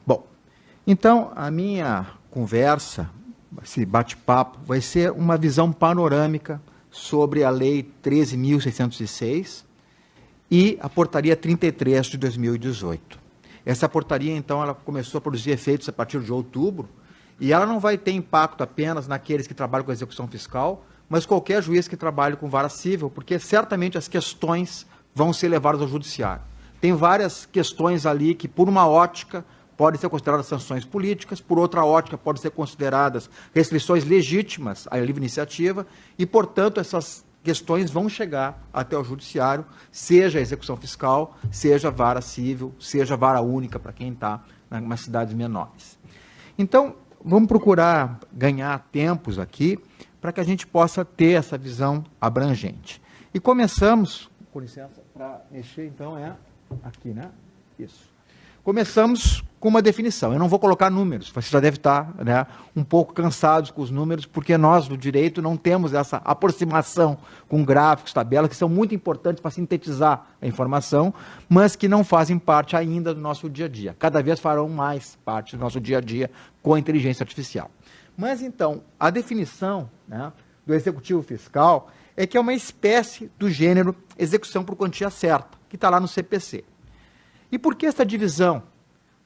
Bom, então a minha conversa, esse bate-papo, vai ser uma visão panorâmica sobre a Lei 13.606 e a Portaria 33 de 2018. Essa portaria, então, ela começou a produzir efeitos a partir de outubro, e ela não vai ter impacto apenas naqueles que trabalham com a execução fiscal, mas qualquer juiz que trabalhe com vara civil, porque certamente as questões vão ser levadas ao judiciário. Tem várias questões ali que, por uma ótica, podem ser consideradas sanções políticas, por outra ótica, podem ser consideradas restrições legítimas à livre iniciativa, e, portanto, essas questões vão chegar até o judiciário, seja a execução fiscal, seja vara civil, seja vara única para quem está nas cidades menores. Então, vamos procurar ganhar tempos aqui para que a gente possa ter essa visão abrangente. E começamos, com licença, para mexer, então, aqui, né? Isso. Começamos com uma definição. Eu não vou colocar números, você já deve estar, né, um pouco cansados com os números, porque nós, do direito, não temos essa aproximação com gráficos, tabelas, que são muito importantes para sintetizar a informação, mas que não fazem parte ainda do nosso dia a dia. Cada vez farão mais parte do nosso dia a dia com a inteligência artificial. Mas, então, a definição, né, do executivo fiscal é que é uma espécie do gênero execução por quantia certa, que está lá no CPC. E por que essa divisão?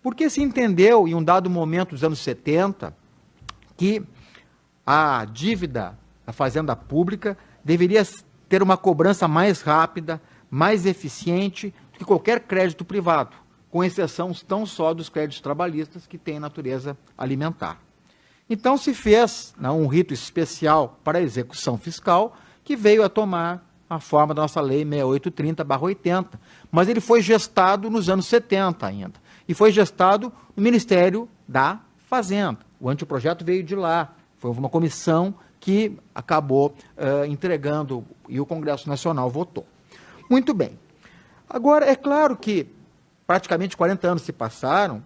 Porque se entendeu, em um dado momento dos anos 70, que a dívida da fazenda pública deveria ter uma cobrança mais rápida, mais eficiente do que qualquer crédito privado, com exceção tão só dos créditos trabalhistas que têm natureza alimentar. Então se fez, né, um rito especial para a execução fiscal, que veio a tomar a forma da nossa Lei 6830/80, mas ele foi gestado nos anos 70 ainda, e foi gestado no Ministério da Fazenda. O anteprojeto veio de lá, foi uma comissão que acabou entregando, e o Congresso Nacional votou. Muito bem. Agora, é claro que praticamente 40 anos se passaram,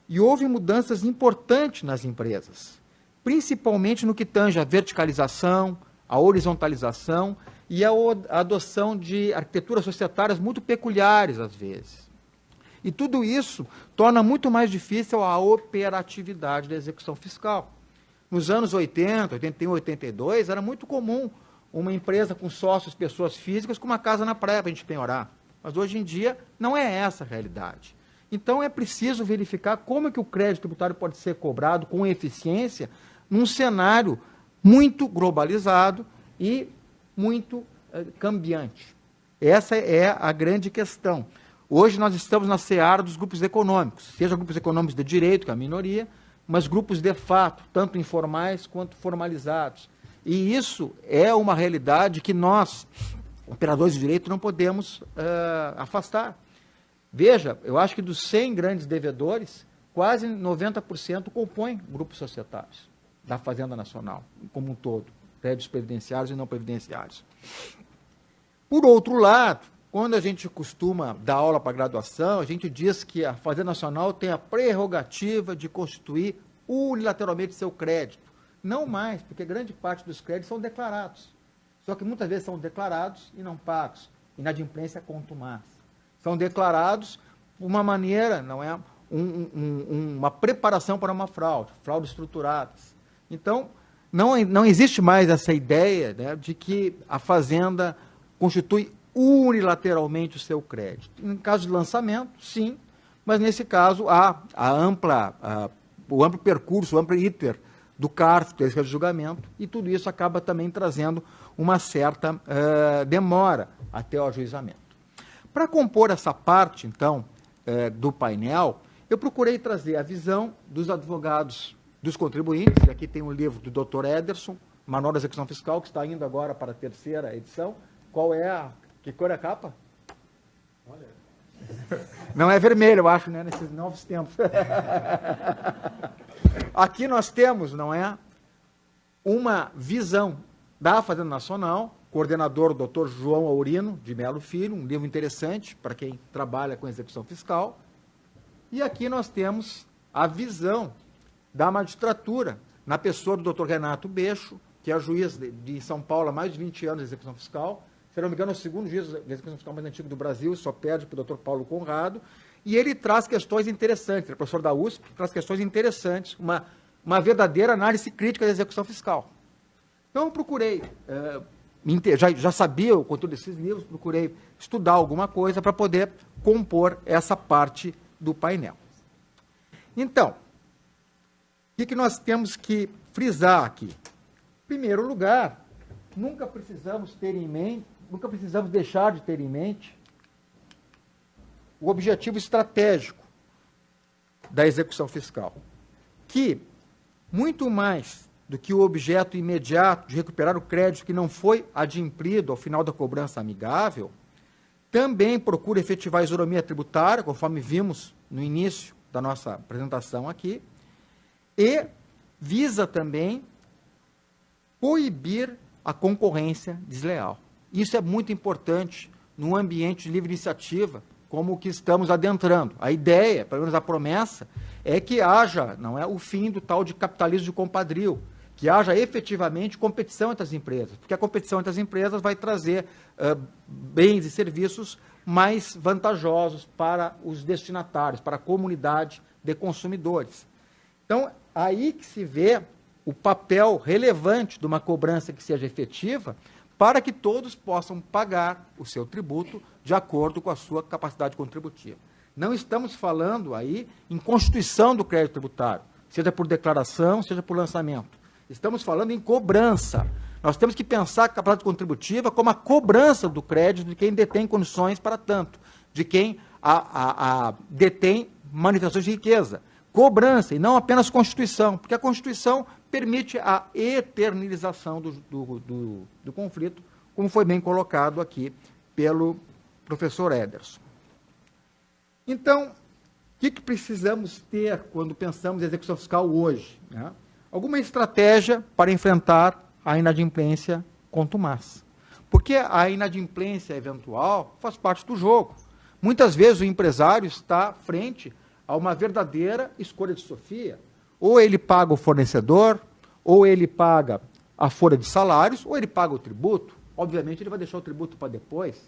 e houve mudanças importantes nas empresas, principalmente no que tange a verticalização, a horizontalização e a adoção de arquiteturas societárias muito peculiares, às vezes. E tudo isso torna muito mais difícil a operatividade da execução fiscal. Nos anos 80, 81, 82, era muito comum uma empresa com sócios, pessoas físicas, com uma casa na praia para a gente penhorar. Mas hoje em dia não é essa a realidade. Então é preciso verificar como é que o crédito tributário pode ser cobrado com eficiência num cenário muito globalizado e muito cambiante. Essa é a grande questão. Hoje nós estamos na seara dos grupos econômicos, seja grupos econômicos de direito, que é a minoria, mas grupos de fato, tanto informais quanto formalizados. E isso é uma realidade que nós, operadores de direito, não podemos afastar. Veja, eu acho que dos 100 grandes devedores, quase 90% compõem grupos societários da Fazenda Nacional, como um todo, créditos previdenciários e não previdenciários. Por outro lado, quando a gente costuma dar aula para graduação, a gente diz que a Fazenda Nacional tem a prerrogativa de constituir unilateralmente seu crédito. Não mais, porque grande parte dos créditos são declarados. Só que muitas vezes são declarados e não pagos. Inadimplência contumaz. São declarados por uma maneira, não é uma preparação para uma fraude, fraudes estruturadas. Então, não existe mais essa ideia, né, de que a Fazenda constitui unilateralmente o seu crédito. Em caso de lançamento, sim, mas nesse caso há o amplo percurso, o amplo iter do CARF, do de julgamento, e tudo isso acaba também trazendo uma certa demora até o ajuizamento. Para compor essa parte, então, do painel, eu procurei trazer a visão dos advogados dos contribuintes, e aqui tem um livro do Dr. Ederson, Manual da Execução Fiscal, que está indo agora para a terceira edição. Qual é que cor é a capa? Olha. Não é vermelho, eu acho, né, nesses novos tempos. Aqui nós temos, não é, uma visão da Fazenda Nacional, coordenador o Dr. João Aurino de Melo Filho, um livro interessante para quem trabalha com execução fiscal. E aqui nós temos a visão da magistratura, na pessoa do Dr. Renato Beixo, que é juiz de São Paulo há mais de 20 anos de execução fiscal. Se não me engano, é o segundo juiz de execução fiscal mais antigo do Brasil, só perde para o Dr. Paulo Conrado. E ele traz questões interessantes, ele é professor da USP, traz questões interessantes, uma verdadeira análise crítica da execução fiscal. Então, eu procurei, já sabia o conteúdo desses livros, procurei estudar alguma coisa para poder compor essa parte do painel. Então, o que nós temos que frisar aqui? Em primeiro lugar, nunca precisamos deixar de ter em mente o objetivo estratégico da execução fiscal, que, muito mais do que o objeto imediato de recuperar o crédito que não foi adimplido ao final da cobrança amigável, também procura efetivar a isonomia tributária, conforme vimos no início da nossa apresentação aqui, e visa também proibir a concorrência desleal. Isso é muito importante num ambiente de livre iniciativa, como o que estamos adentrando. A ideia, pelo menos a promessa, é que haja, não é, o fim do tal de capitalismo de compadrio, que haja efetivamente competição entre as empresas, porque a competição entre as empresas vai trazer bens e serviços mais vantajosos para os destinatários, para a comunidade de consumidores. Então, aí que se vê o papel relevante de uma cobrança que seja efetiva, para que todos possam pagar o seu tributo de acordo com a sua capacidade contributiva. Não estamos falando aí em constituição do crédito tributário, seja por declaração, seja por lançamento. Estamos falando em cobrança. Nós temos que pensar a capacidade contributiva como a cobrança do crédito de quem detém condições para tanto, de quem detém manifestações de riqueza. Cobrança, e não apenas Constituição, porque a Constituição permite a eternização do conflito, como foi bem colocado aqui pelo professor Ederson. Então, o que precisamos ter quando pensamos em execução fiscal hoje? Né? Alguma estratégia para enfrentar a inadimplência contumaz. Porque a inadimplência eventual faz parte do jogo. Muitas vezes o empresário está frente a uma verdadeira escolha de Sofia. Ou ele paga o fornecedor, ou ele paga a folha de salários, ou ele paga o tributo. Obviamente, ele vai deixar o tributo para depois.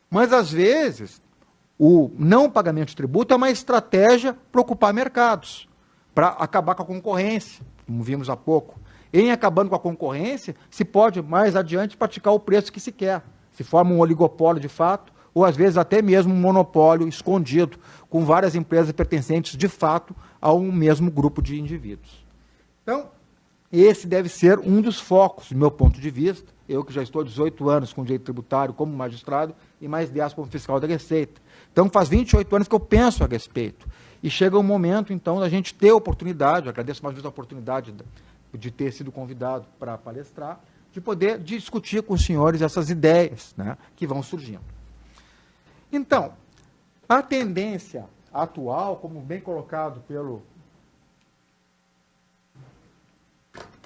Mas, às vezes, o não pagamento de tributo é uma estratégia para ocupar mercados, para acabar com a concorrência, como vimos há pouco. Em acabando com a concorrência, se pode, mais adiante, praticar o preço que se quer. Se forma um oligopólio de fato, ou, às vezes, até mesmo um monopólio escondido, com várias empresas pertencentes, de fato, a um mesmo grupo de indivíduos. Então, esse deve ser um dos focos, do meu ponto de vista, eu que já estou há 18 anos com direito tributário como magistrado e mais 10 como fiscal da Receita. Então, faz 28 anos que eu penso a respeito. E chega um momento, então, da gente ter a oportunidade, eu agradeço mais uma vez a oportunidade de ter sido convidado para palestrar, de poder discutir com os senhores essas ideias, né, que vão surgindo. Então, a tendência atual, como bem colocado pelo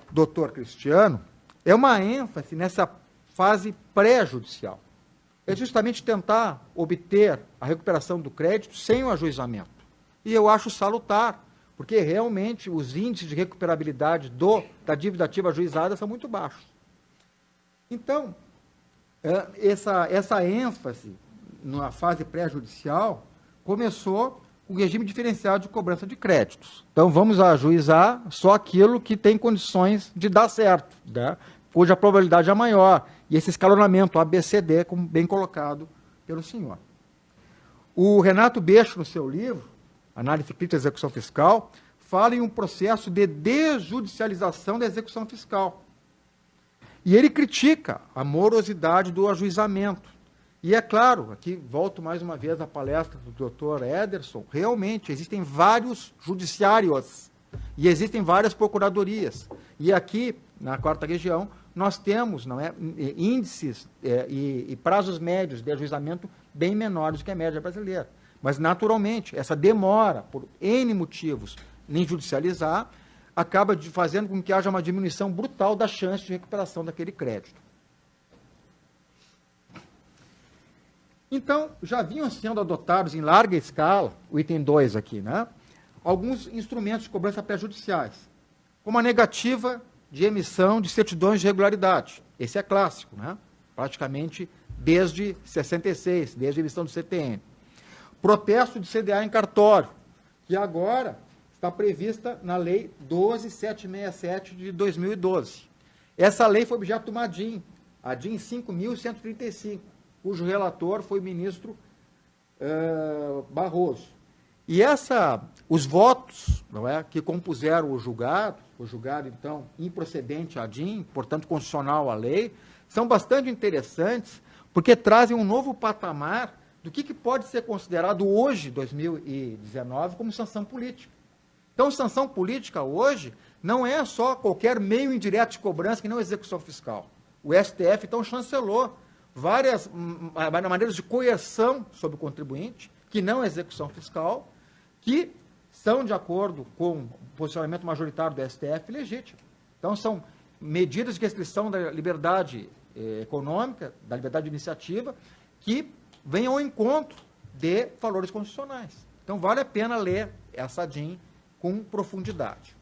doutor Cristiano, é uma ênfase nessa fase pré-judicial. É justamente tentar obter a recuperação do crédito sem o ajuizamento. E eu acho salutar, porque realmente os índices de recuperabilidade da dívida ativa ajuizada são muito baixos. Então, essa ênfase na fase pré-judicial começou o regime diferenciado de cobrança de créditos. Então, vamos ajuizar só aquilo que tem condições de dar certo, né? Cuja probabilidade é maior. E esse escalonamento ABCD, como bem colocado pelo senhor. O Renato Beixo, no seu livro, Análise Crítica da Execução Fiscal, fala em um processo de desjudicialização da execução fiscal. E ele critica a morosidade do ajuizamento. E é claro, aqui volto mais uma vez à palestra do Dr. Ederson, realmente existem vários judiciários e existem várias procuradorias. E aqui, na quarta região, nós temos índices e prazos médios de ajuizamento bem menores do que a média brasileira. Mas, naturalmente, essa demora, por N motivos, em judicializar, acaba fazendo com que haja uma diminuição brutal da chance de recuperação daquele crédito. Então, já vinham sendo adotados em larga escala, o item 2 aqui, né, alguns instrumentos de cobrança pré-judiciais, como a negativa de emissão de certidões de regularidade. Esse é clássico, né, praticamente desde 66, desde a emissão do CTN. protesto de CDA em cartório, que agora está prevista na Lei 12.767 de 2012. Essa lei foi objeto de uma ADIM, a DIN 5.135, cujo relator foi o ministro Barroso. E os votos, não é, que compuseram o julgado, então, improcedente à DIN, portanto, constitucional à lei, são bastante interessantes, porque trazem um novo patamar do que pode ser considerado hoje, 2019, como sanção política. Então, sanção política hoje não é só qualquer meio indireto de cobrança que não é execução fiscal. O STF, então, chancelou várias maneiras de coerção sobre o contribuinte, que não é execução fiscal, que são, de acordo com o posicionamento majoritário do STF, legítimos. Então, são medidas de restrição da liberdade econômica, da liberdade de iniciativa, que vêm ao encontro de valores constitucionais. Então, vale a pena ler essa DIN com profundidade.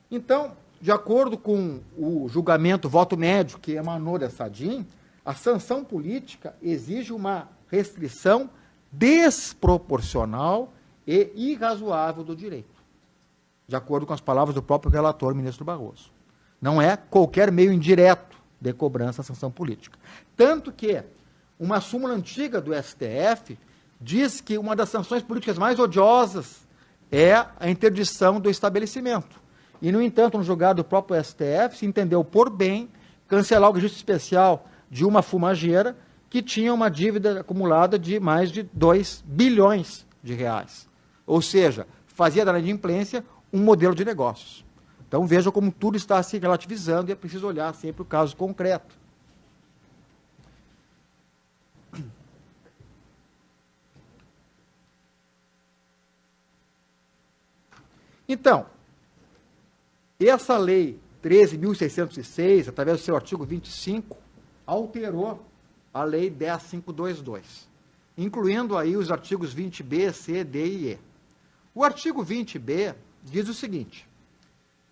Então, de acordo com o julgamento voto médio que emanou dessa DIN, a sanção política exige uma restrição desproporcional e irrazoável do direito, de acordo com as palavras do próprio relator, ministro Barroso. Não é qualquer meio indireto de cobrança da sanção política. Tanto que uma súmula antiga do STF diz que uma das sanções políticas mais odiosas é a interdição do estabelecimento. E, no entanto, no julgado do próprio STF, se entendeu por bem cancelar o registro especial de uma fumageira que tinha uma dívida acumulada de mais de 2 bilhões de reais. Ou seja, fazia da inadimplência um modelo de negócios. Então, veja como tudo está se relativizando e é preciso olhar sempre o caso concreto. Então, essa lei 13.606, através do seu artigo 25, alterou a lei 10.522, incluindo aí os artigos 20b, c, d e e. O artigo 20b diz o seguinte,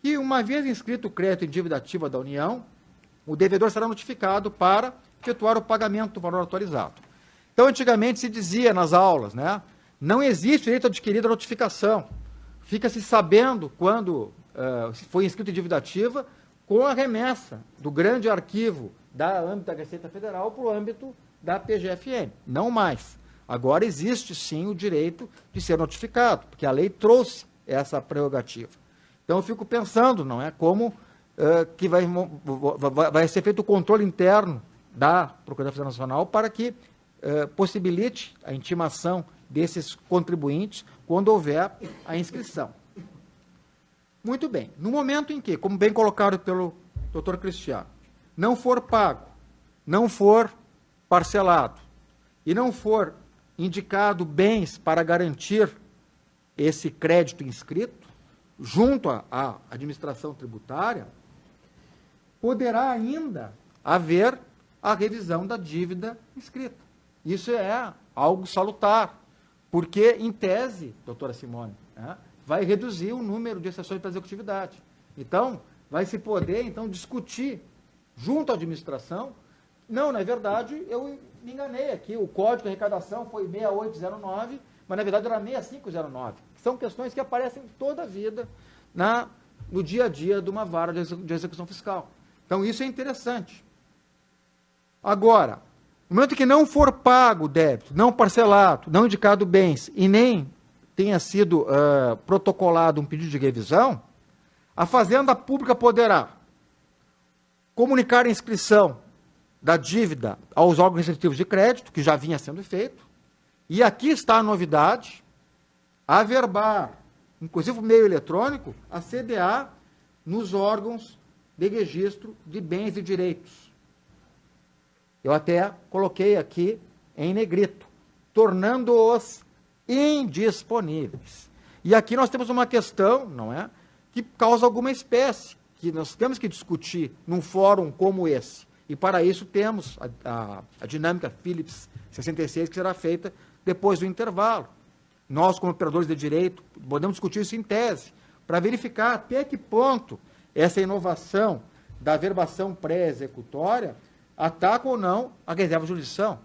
que uma vez inscrito o crédito em dívida ativa da União, o devedor será notificado para efetuar o pagamento do valor atualizado. Então, antigamente se dizia nas aulas, né, não existe direito adquirido à notificação. Fica-se sabendo quando foi inscrito em dívida ativa com a remessa do grande arquivo da âmbito da Receita Federal para o âmbito da PGFN. Não mais. Agora existe, sim, o direito de ser notificado, porque a lei trouxe essa prerrogativa. Então, eu fico pensando, não é, como que vai ser feito o controle interno da Procuradoria Federal Nacional para que possibilite a intimação desses contribuintes quando houver a inscrição. Muito bem. No momento em que, como bem colocado pelo doutor Cristiano, não for pago, não for parcelado e não for indicado bens para garantir esse crédito inscrito, junto à administração tributária, poderá ainda haver a revisão da dívida inscrita. Isso é algo salutar, porque, em tese, doutora Simone, né, vai reduzir o número de exceções para executividade. Então, vai se poder, então, discutir junto à administração. Não, na verdade, eu me enganei aqui, o código de arrecadação foi 6809, mas, na verdade, era 6509. São questões que aparecem toda a vida no dia a dia de uma vara de execução fiscal. Então, isso é interessante. Agora, no momento que não for pago o débito, não parcelado, não indicado bens e nem tenha sido protocolado um pedido de revisão, a Fazenda Pública poderá comunicar a inscrição da dívida aos órgãos restritivos de crédito, que já vinha sendo feito, e aqui está a novidade, averbar, inclusive por meio eletrônico, a CDA nos órgãos de registro de bens e direitos. Eu até coloquei aqui em negrito, tornando-os indisponíveis. E aqui nós temos uma questão, não é, que causa alguma espécie, que nós temos que discutir num fórum como esse. E para isso temos a dinâmica Phillips 66, que será feita depois do intervalo. Nós, como operadores de direito, podemos discutir isso em tese, para verificar até que ponto essa inovação da averbação pré-executória ataca ou não a reserva de jurisdição.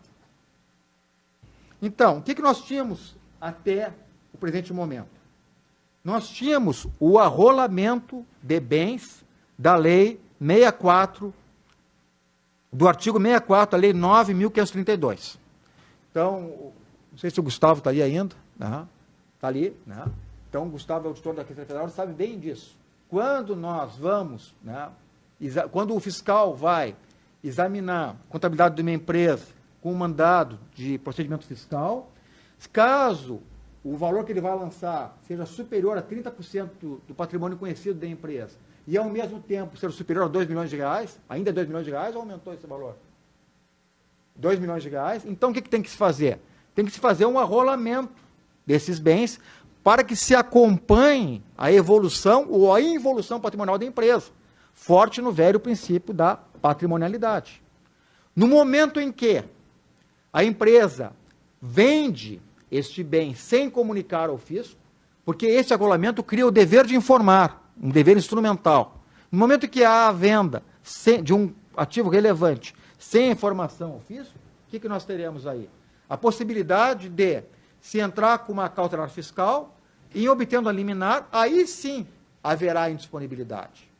Então, o que nós tínhamos até o presente momento? Nós tínhamos o arrolamento de bens da Lei 64, do artigo 64 da Lei 9.532. Então, não sei se o Gustavo está ali ainda, está ali, né? Então, o Gustavo é auditor da Receita Federal, sabe bem disso. Quando nós vamos, quando o fiscal vai examinar a contabilidade de uma empresa com um mandado de procedimento fiscal, caso o valor que ele vai lançar seja superior a 30% do patrimônio conhecido da empresa e, ao mesmo tempo, seja superior a 2 milhões de reais, ainda é 2 milhões de reais ou aumentou esse valor? 2 milhões de reais. Então, o que tem que se fazer? Tem que se fazer um arrolamento desses bens para que se acompanhe a evolução ou a involução patrimonial da empresa, forte no velho princípio da patrimonialidade. No momento em que a empresa vende este bem sem comunicar ao fisco, porque esse arrolamento cria o dever de informar, um dever instrumental. No momento que há a venda de um ativo relevante sem informação ao fisco, o que nós teremos aí? A possibilidade de se entrar com uma cautelar fiscal e, obtendo a liminar, aí sim haverá indisponibilidade.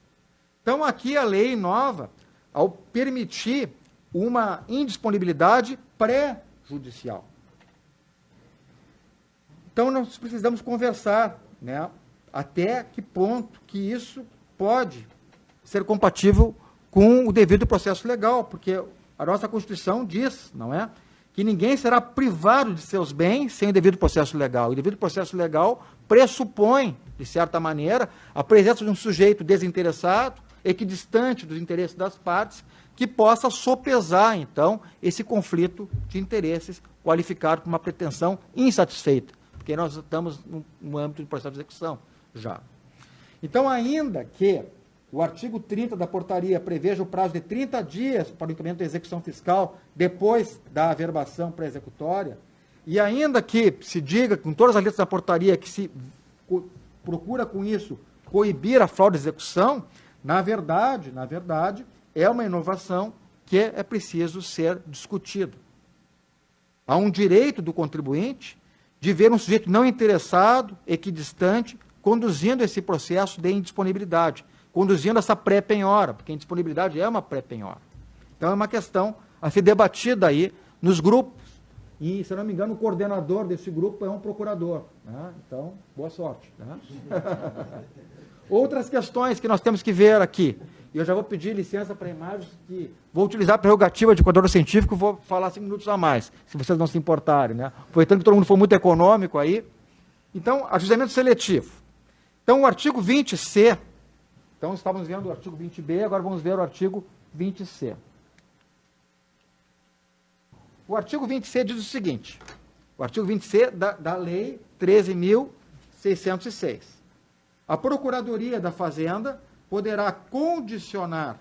Então, aqui a lei nova, ao permitir uma indisponibilidade pré-judicial. Então, nós precisamos conversar, até que ponto que isso pode ser compatível com o devido processo legal, porque a nossa Constituição diz, não é, que ninguém será privado de seus bens sem o devido processo legal. E o devido processo legal pressupõe, de certa maneira, a presença de um sujeito desinteressado, equidistante dos interesses das partes, que possa sopesar, então, esse conflito de interesses qualificado como uma pretensão insatisfeita, porque nós estamos no âmbito do processo de execução já. Então, ainda que o artigo 30 da portaria preveja o prazo de 30 dias para o incremento da execução fiscal depois da averbação pré-executória, e ainda que se diga, com todas as letras da portaria, que se procura com isso coibir a fraude de execução, na verdade, é uma inovação que é preciso ser discutido. Há um direito do contribuinte de ver um sujeito não interessado, equidistante, conduzindo esse processo de indisponibilidade, conduzindo essa pré-penhora, porque a indisponibilidade é uma pré-penhora. Então, é uma questão a ser debatida aí nos grupos, e, se eu não me engano, o coordenador desse grupo é um procurador. Então, boa sorte. Outras questões que nós temos que ver aqui, e eu já vou pedir licença para imagens, que vou utilizar a prerrogativa de coordenador científico, vou falar 5 minutos a mais, se vocês não se importarem, aproveitando que todo mundo foi muito econômico aí. Então, ajuizamento seletivo. Então, o artigo 20C, então estávamos vendo o artigo 20B, agora vamos ver o artigo 20C. O artigo 20C diz o seguinte, o artigo 20C da Lei 13.606. A Procuradoria da Fazenda poderá condicionar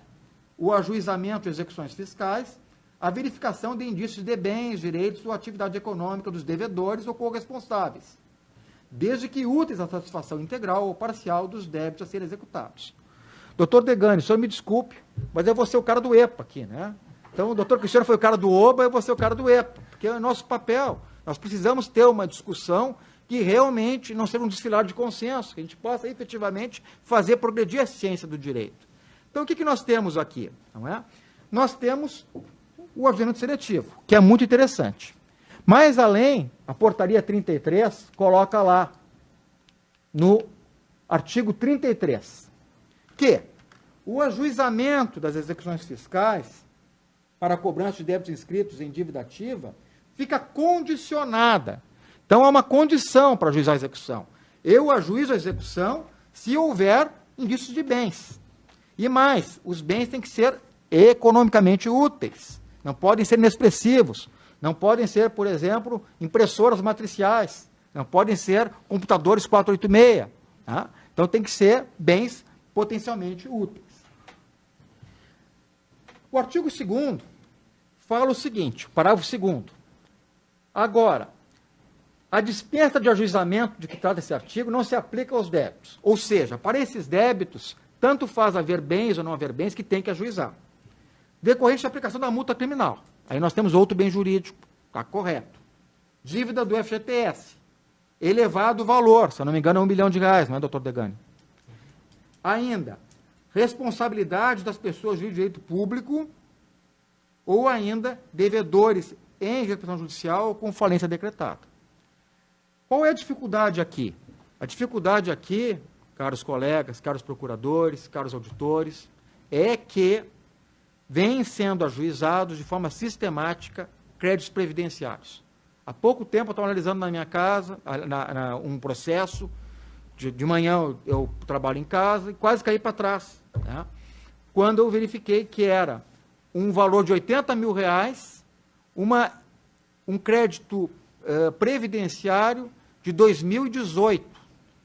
o ajuizamento de execuções fiscais à verificação de indícios de bens, direitos ou atividade econômica dos devedores ou corresponsáveis, desde que úteis à satisfação integral ou parcial dos débitos a serem executados. Doutor Degani, o senhor me desculpe, mas eu vou ser o cara do EPA aqui, Então, o doutor Cristiano foi o cara do OBA, eu vou ser o cara do EPA, porque é o nosso papel. Nós precisamos ter uma discussão que realmente não seja um desfilar de consenso, que a gente possa efetivamente fazer progredir a ciência do direito. Então, o que nós temos aqui? Nós temos o ajuizamento seletivo, que é muito interessante. Mais além, a portaria 33 coloca lá, no artigo 33, que o ajuizamento das execuções fiscais para a cobrança de débitos inscritos em dívida ativa fica condicionada. Então, há uma condição para ajuizar a execução. Eu ajuizo a execução se houver indícios de bens. E mais, os bens têm que ser economicamente úteis, não podem ser inexpressivos, não podem ser, por exemplo, impressoras matriciais, não podem ser computadores 486. Então, tem que ser bens potencialmente úteis. O artigo 2º fala o seguinte, parágrafo 2º. Agora, a dispensa de ajuizamento de que trata esse artigo não se aplica aos débitos. Ou seja, para esses débitos, tanto faz haver bens ou não haver bens que tem que ajuizar. Decorrente da aplicação da multa criminal. Aí nós temos outro bem jurídico, está correto. Dívida do FGTS, elevado o valor, se eu não me engano é R$1 milhão, não é, doutor Degani? Ainda, responsabilidade das pessoas de direito público ou ainda devedores em execução judicial com falência decretada. Qual é a dificuldade aqui? A dificuldade aqui, caros colegas, caros procuradores, caros auditores, é que vêm sendo ajuizados de forma sistemática créditos previdenciários. Há pouco tempo eu estava analisando na minha casa um processo, de manhã eu trabalho em casa e quase caí para trás, né? Quando eu verifiquei que era um valor de R$80 mil, um crédito previdenciário de 2018.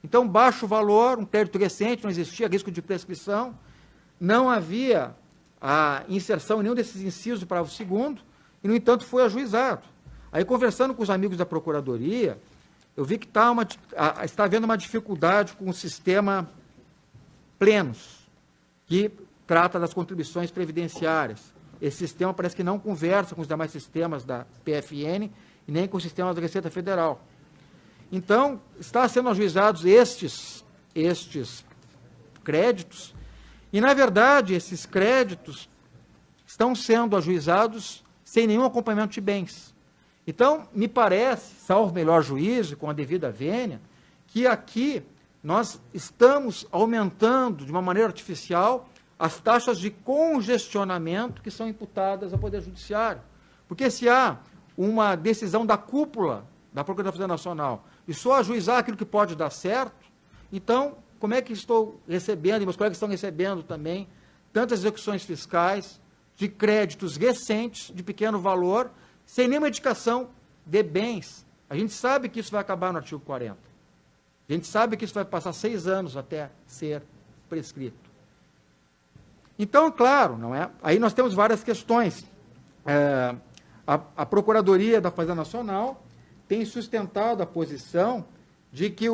Então, baixo valor, um crédito recente, não existia risco de prescrição, não havia a inserção em nenhum desses incisos do parágrafo 2º, e, no entanto, foi ajuizado. Aí, conversando com os amigos da Procuradoria, eu vi que está havendo uma dificuldade com o sistema Plenos, que trata das contribuições previdenciárias. Esse sistema parece que não conversa com os demais sistemas da PFN e nem com os sistemas da Receita Federal. Então, está sendo ajuizados estes créditos, e, na verdade, esses créditos estão sendo ajuizados sem nenhum acompanhamento de bens. Então, me parece, salvo melhor juízo, com a devida vênia, que aqui nós estamos aumentando de uma maneira artificial as taxas de congestionamento que são imputadas ao Poder Judiciário. Porque se há uma decisão da cúpula da Procuradoria Nacional e só ajuizar aquilo que pode dar certo, então, como é que estou recebendo, e meus colegas estão recebendo também, tantas execuções fiscais de créditos recentes, de pequeno valor, sem nenhuma indicação de bens? A gente sabe que isso vai acabar no artigo 40. A gente sabe que isso vai passar 6 anos até ser prescrito. Então, claro, não é? Aí nós temos várias questões. A Procuradoria da Fazenda Nacional tem sustentado a posição de que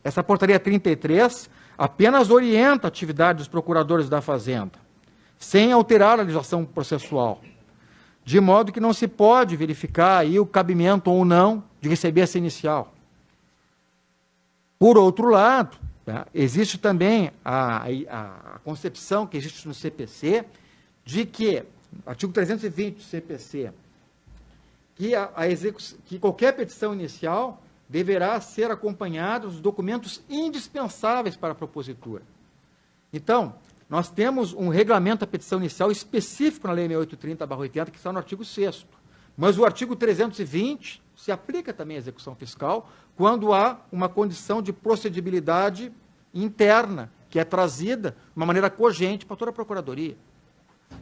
essa portaria 33 apenas orienta a atividade dos procuradores da Fazenda, sem alterar a legislação processual, de modo que não se pode verificar aí o cabimento ou não de receber essa inicial. Por outro lado, tá, existe também a concepção que existe no CPC de que, artigo 320 do CPC, que qualquer petição inicial deverá ser acompanhada dos documentos indispensáveis para a propositura. Então, nós temos um regulamento da petição inicial específico na Lei 6830/80, que está no artigo 6º. Mas o artigo 320 se aplica também à execução fiscal quando há uma condição de procedibilidade interna, que é trazida de uma maneira cogente para toda a Procuradoria.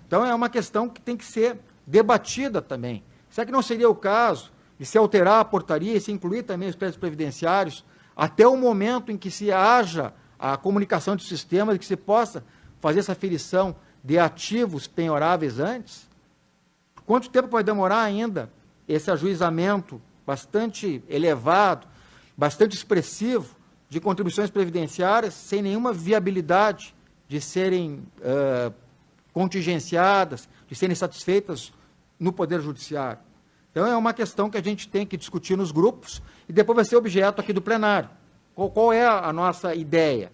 Então, é uma questão que tem que ser debatida também. Será que não seria o caso de se alterar a portaria e se incluir também os créditos previdenciários até o momento em que se haja a comunicação de sistemas e que se possa fazer essa aferição de ativos penhoráveis antes? Quanto tempo vai demorar ainda esse ajuizamento bastante elevado, bastante expressivo, de contribuições previdenciárias, sem nenhuma viabilidade de serem contingenciadas, de serem satisfeitas no Poder Judiciário? Então, é uma questão que a gente tem que discutir nos grupos e depois vai ser objeto aqui do plenário. Qual é a nossa ideia?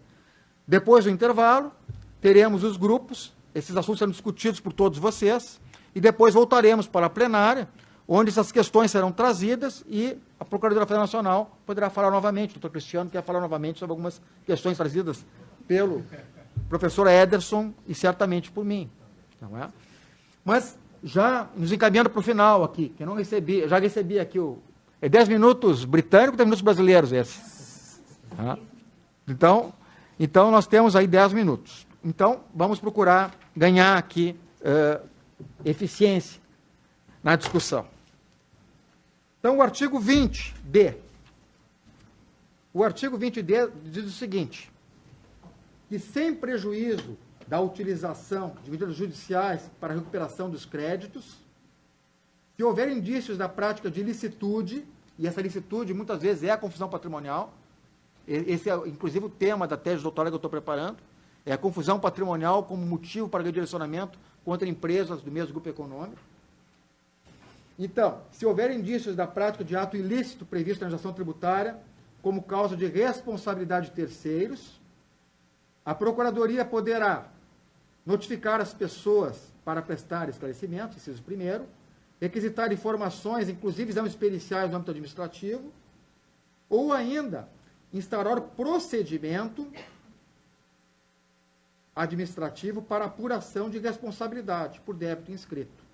Depois do intervalo, teremos os grupos, esses assuntos sendo discutidos por todos vocês, e depois voltaremos para a plenária, onde essas questões serão trazidas e a Procuradoria Federal Nacional poderá falar novamente. O doutor Cristiano quer falar novamente sobre algumas questões trazidas pelo professor Ederson e certamente por mim. Não é? Mas, já nos encaminhando para o final aqui, que eu não recebi, já recebi aqui é 10 minutos britânicos, 10 minutos brasileiros esses. Tá? Então, nós temos aí 10 minutos. Então, vamos procurar ganhar aqui eficiência na discussão. Então, o artigo 20D. O artigo 20D diz o seguinte, que sem prejuízo da utilização de medidas judiciais para a recuperação dos créditos, se houver indícios da prática de ilicitude, e essa ilicitude muitas vezes é a confusão patrimonial, esse é inclusive o tema da tese de doutorado que eu estou preparando, é a confusão patrimonial como motivo para redirecionamento contra empresas do mesmo grupo econômico, Então, se houver indícios da prática de ato ilícito previsto na legislação tributária, como causa de responsabilidade de terceiros, a Procuradoria poderá notificar as pessoas para prestar esclarecimentos, inciso primeiro, requisitar informações, inclusive exames periciais no âmbito administrativo, ou ainda instaurar procedimento administrativo para apuração de responsabilidade por débito inscrito.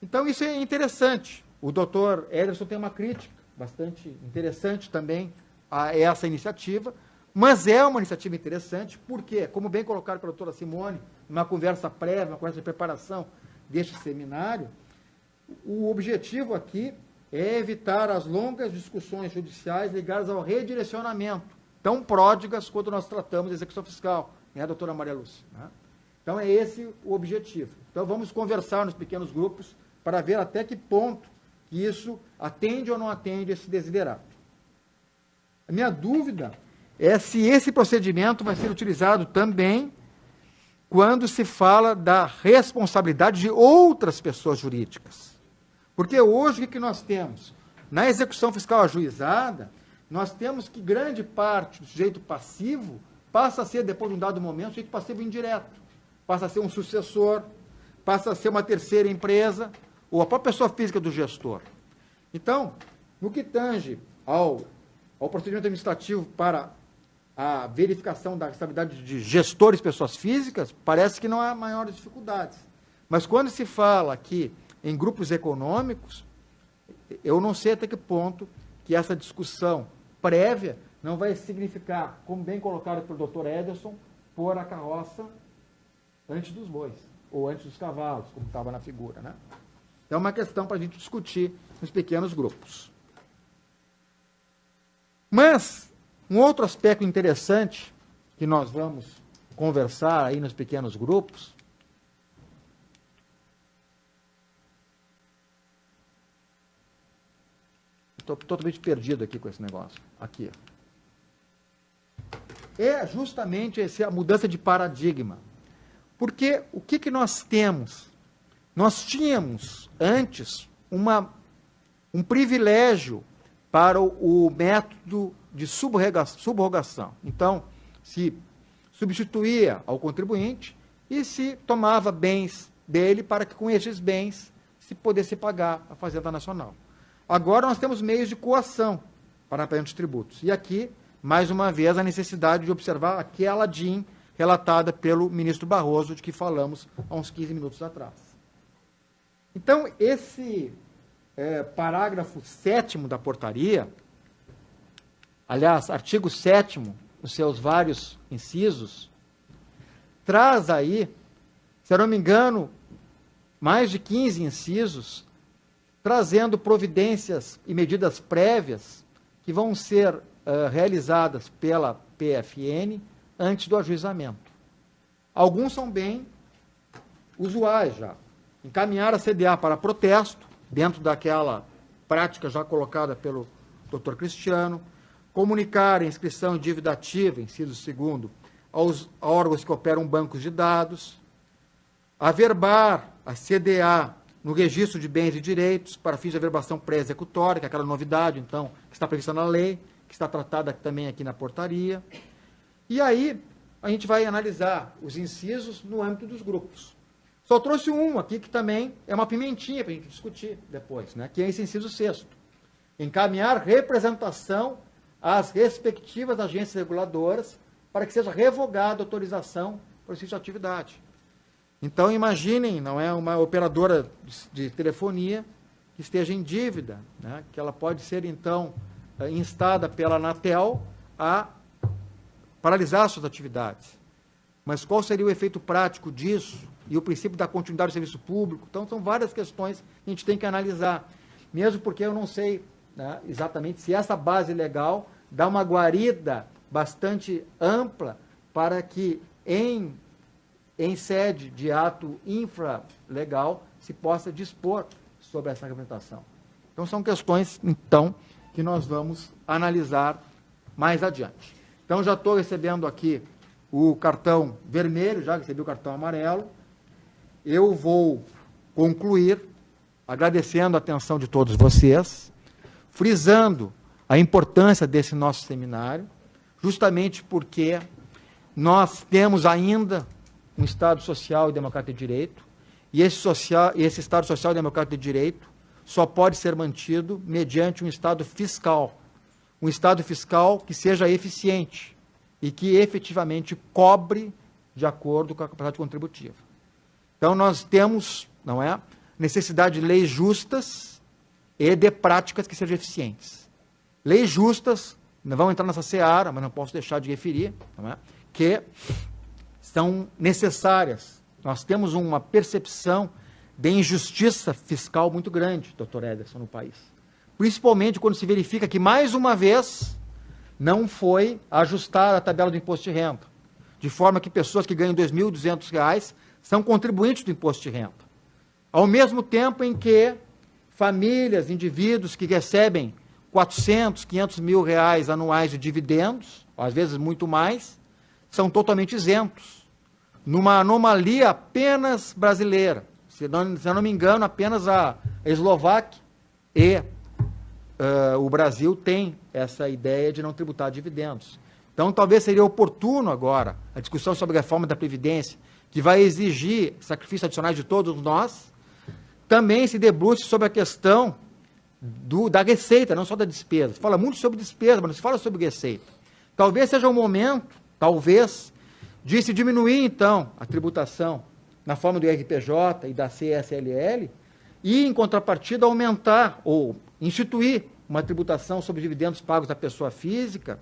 Então, isso é interessante. O doutor Ederson tem uma crítica bastante interessante também a essa iniciativa, mas é uma iniciativa interessante porque, como bem colocado pela doutora Simone, numa conversa prévia, uma conversa de preparação deste seminário, o objetivo aqui é evitar as longas discussões judiciais ligadas ao redirecionamento, tão pródigas quando nós tratamos de execução fiscal, né, doutora Maria Lúcia? Né? Então, é esse o objetivo. Então, vamos conversar nos pequenos grupos para ver até que ponto isso atende ou não atende esse desiderato. A minha dúvida é se esse procedimento vai ser utilizado também quando se fala da responsabilidade de outras pessoas jurídicas. Porque hoje o que nós temos? Na execução fiscal ajuizada, nós temos que grande parte do sujeito passivo passa a ser, depois de um dado momento, sujeito passivo indireto. Passa a ser um sucessor, passa a ser uma terceira empresa, ou a própria pessoa física do gestor. Então, no que tange ao procedimento administrativo para a verificação da estabilidade de gestores, pessoas físicas, parece que não há maiores dificuldades. Mas quando se fala aqui em grupos econômicos, eu não sei até que ponto que essa discussão prévia não vai significar, como bem colocado pelo doutor Ederson, pôr a carroça antes dos bois, ou antes dos cavalos, como estava na figura, né? É uma questão para a gente discutir nos pequenos grupos. Mas, um outro aspecto interessante que nós vamos conversar aí nos pequenos grupos estou totalmente perdido aqui com esse negócio. Aqui. É justamente a mudança de paradigma. Porque o que nós temos? Nós tínhamos, antes, um privilégio para o método de subrogação. Então, se substituía ao contribuinte e se tomava bens dele para que, com esses bens, se pudesse pagar a Fazenda Nacional. Agora, nós temos meios de coação para pagamento de tributos. E aqui, mais uma vez, a necessidade de observar aquela DIN relatada pelo ministro Barroso, de que falamos há uns 15 minutos atrás. Então, esse parágrafo 7º da portaria, aliás, artigo 7º, os seus vários incisos, traz aí, se eu não me engano, mais de 15 incisos, trazendo providências e medidas prévias que vão ser realizadas pela PFN antes do ajuizamento. Alguns são bem usuais já. Encaminhar a CDA para protesto, dentro daquela prática já colocada pelo Dr. Cristiano, comunicar a inscrição em dívida ativa, inciso 2º, aos órgãos que operam bancos de dados, averbar a CDA no registro de bens e direitos para fins de averbação pré-executória, que é aquela novidade, então, que está prevista na lei, que está tratada também aqui na portaria. E aí, a gente vai analisar os incisos no âmbito dos grupos. Só trouxe um aqui, que também é uma pimentinha para a gente discutir depois, né? Que é esse inciso 6º. Encaminhar representação às respectivas agências reguladoras para que seja revogada a autorização para o exercício de atividade. Então, imaginem, não é uma operadora de telefonia que esteja em dívida, né? Que ela pode ser, então, instada pela Anatel a paralisar suas atividades. Mas qual seria o efeito prático disso? E o princípio da continuidade do serviço público? Então, são várias questões que a gente tem que analisar. Mesmo porque eu não sei, né, exatamente se essa base legal dá uma guarida bastante ampla para que, em sede de ato infralegal, se possa dispor sobre essa representação. Então, são questões, então, que nós vamos analisar mais adiante. Então, já estou recebendo aqui o cartão vermelho, já recebi o cartão amarelo. Eu vou concluir agradecendo a atenção de todos vocês, frisando a importância desse nosso seminário, justamente porque nós temos ainda um Estado Social e Democrático de Direito, e esse Estado Social e Democrático de Direito só pode ser mantido mediante um Estado fiscal. Um Estado fiscal que seja eficiente e que efetivamente cobre de acordo com a capacidade contributiva. Então, nós temos, não é, necessidade de leis justas e de práticas que sejam eficientes. Leis justas, não vão entrar nessa seara, mas não posso deixar de referir, não é, que são necessárias. Nós temos uma percepção de injustiça fiscal muito grande, doutor Ederson, no país. Principalmente quando se verifica que, mais uma vez, não foi ajustada a tabela do imposto de renda, de forma que pessoas que ganham R$ 2.200 são contribuintes do imposto de renda. Ao mesmo tempo em que famílias, indivíduos que recebem 400, 500 mil reais anuais de dividendos, às vezes muito mais, são totalmente isentos. Numa anomalia apenas brasileira. Se eu não me engano, apenas a Eslováquia e o Brasil têm essa ideia de não tributar dividendos. Então, talvez seria oportuno agora a discussão sobre a reforma da Previdência, que vai exigir sacrifícios adicionais de todos nós, também se debruce sobre a questão da receita, não só da despesa. Se fala muito sobre despesa, mas não se fala sobre receita. Talvez seja o momento, de se diminuir, então, a tributação na forma do IRPJ e da CSLL e, em contrapartida, aumentar ou instituir uma tributação sobre dividendos pagos à pessoa física,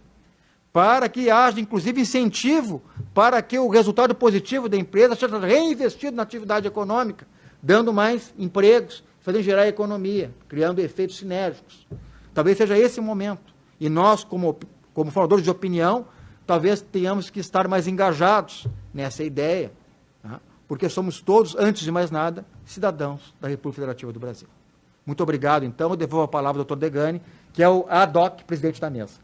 para que haja, inclusive, incentivo para que o resultado positivo da empresa seja reinvestido na atividade econômica, dando mais empregos, fazendo gerar a economia, criando efeitos sinérgicos. Talvez seja esse o momento. E nós, como formadores de opinião, talvez tenhamos que estar mais engajados nessa ideia, tá? Porque somos todos, antes de mais nada, cidadãos da República Federativa do Brasil. Muito obrigado, então. Eu devolvo a palavra ao doutor Degani, que é o ad hoc presidente da mesa.